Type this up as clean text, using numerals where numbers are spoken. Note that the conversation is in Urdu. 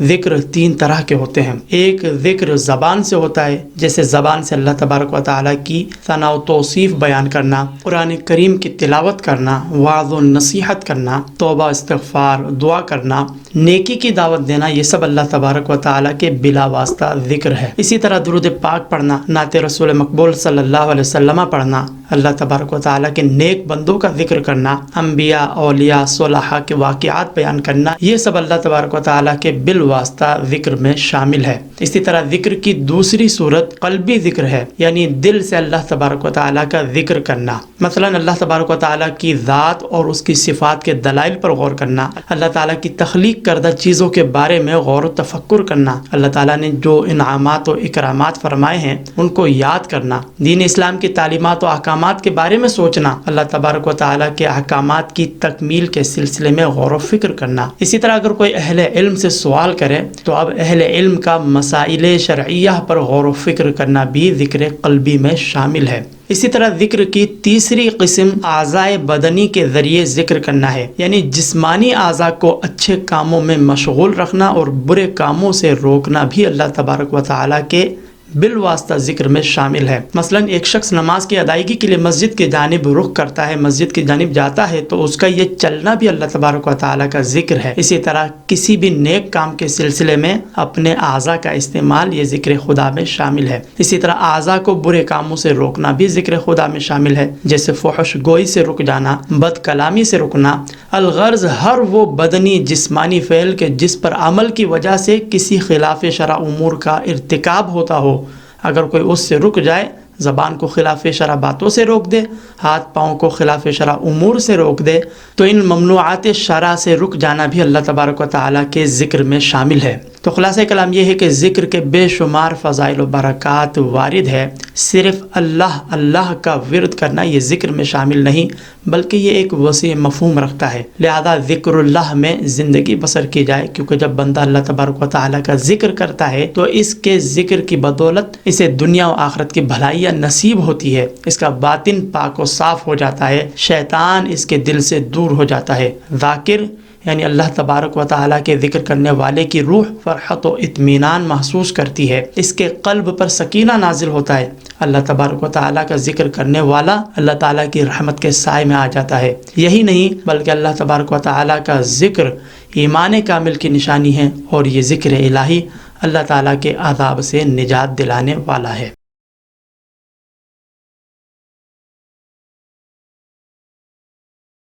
ذکر تین طرح کے ہوتے ہیں۔ ایک ذکر زبان سے ہوتا ہے، جیسے زبان سے اللہ تبارک و تعالیٰ کی ثنا و توصیف بیان کرنا، قرآن کریم کی تلاوت کرنا، وعظ و نصیحت کرنا، توبہ استغفار، دعا کرنا، نیکی کی دعوت دینا، یہ سب اللہ تبارک و تعالیٰ کے بلا واسطہ ذکر ہے۔ اسی طرح درود پاک پڑھنا، نعت رسول مقبول صلی اللہ علیہ وسلم پڑھنا، اللہ تبارک و تعالیٰ کے نیک بندوں کا ذکر کرنا، انبیاء، اولیاء، صلحاء کے واقعات بیان کرنا، یہ سب اللہ تبارک و تعالیٰ کے بالواسطہ ذکر میں شامل ہے۔ اسی طرح ذکر کی دوسری صورت قلبی ذکر ہے، یعنی دل سے اللہ تبارک و تعالیٰ کا ذکر کرنا۔ مثلا اللہ تبارک و تعالیٰ کی ذات اور اس کی صفات کے دلائل پر غور کرنا، اللہ تعالیٰ کی تخلیق کردہ چیزوں کے بارے میں غور و تفکر کرنا، اللہ تعالیٰ نے جو انعامات و اکرامات فرمائے ہیں ان کو یاد کرنا، دین اسلام کی تعلیمات و احکامات کے بارے میں سوچنا، اللہ تبارک و تعالیٰ کے احکامات کی تکمیل کے سلسلے میں غور و فکر کرنا۔ اسی طرح اگر کوئی اہل علم سے سوال کرے تو اب اہل علم کا مسائل شرعیہ پر غور و فکر کرنا بھی ذکر قلبی میں شامل ہے۔ اسی طرح ذکر کی تیسری قسم اعضائے بدنی کے ذریعے ذکر کرنا ہے، یعنی جسمانی اعضاء کو اچھے کاموں میں مشغول رکھنا اور برے کاموں سے روکنا بھی اللہ تبارک و تعالیٰ کے بالواسطہ ذکر میں شامل ہے۔ مثلا ایک شخص نماز کی ادائیگی کے لیے مسجد کی جانب رخ کرتا ہے، مسجد کی جانب جاتا ہے، تو اس کا یہ چلنا بھی اللہ تبارک و تعالیٰ کا ذکر ہے۔ اسی طرح کسی بھی نیک کام کے سلسلے میں اپنے اعضاء کا استعمال یہ ذکر خدا میں شامل ہے۔ اسی طرح اعضاء کو برے کاموں سے روکنا بھی ذکر خدا میں شامل ہے، جیسے فحش گوئی سے رک جانا، بد کلامی سے رکنا، الغرض ہر وہ بدنی جسمانی فعل کے جس پر عمل کی وجہ سے کسی خلاف شرع امور کا ارتکاب ہوتا ہو، اگر کوئی اس سے رک جائے، زبان کو خلاف شرع باتوں سے روک دے، ہاتھ پاؤں کو خلاف شرع امور سے روک دے، تو ان ممنوعات شرع سے رک جانا بھی اللہ تبارک و تعالیٰ کے ذکر میں شامل ہے۔ تو خلاصہ کلام یہ ہے کہ ذکر کے بے شمار فضائل و برکات وارد ہے، صرف اللہ کا ورد کرنا یہ ذکر میں شامل نہیں، بلکہ یہ ایک وسیع مفہوم رکھتا ہے۔ لہذا ذکر اللہ میں زندگی بسر کی جائے، کیونکہ جب بندہ اللہ تبارک و تعالیٰ کا ذکر کرتا ہے تو اس کے ذکر کی بدولت اسے دنیا و آخرت کی بھلائیاں نصیب ہوتی ہے، اس کا باطن پاک و صاف ہو جاتا ہے، شیطان اس کے دل سے دور ہو جاتا ہے۔ ذاکر یعنی اللہ تبارک و تعالیٰ کے ذکر کرنے والے کی روح فرحت و اطمینان محسوس کرتی ہے، اس کے قلب پر سکینہ نازل ہوتا ہے۔ اللہ تبارک و تعالیٰ کا ذکر کرنے والا اللہ تعالیٰ کی رحمت کے سائے میں آ جاتا ہے۔ یہی نہیں بلکہ اللہ تبارک و تعالیٰ کا ذکر ایمان کامل کی نشانی ہے، اور یہ ذکر الہی اللہ تعالیٰ کے عذاب سے نجات دلانے والا ہے۔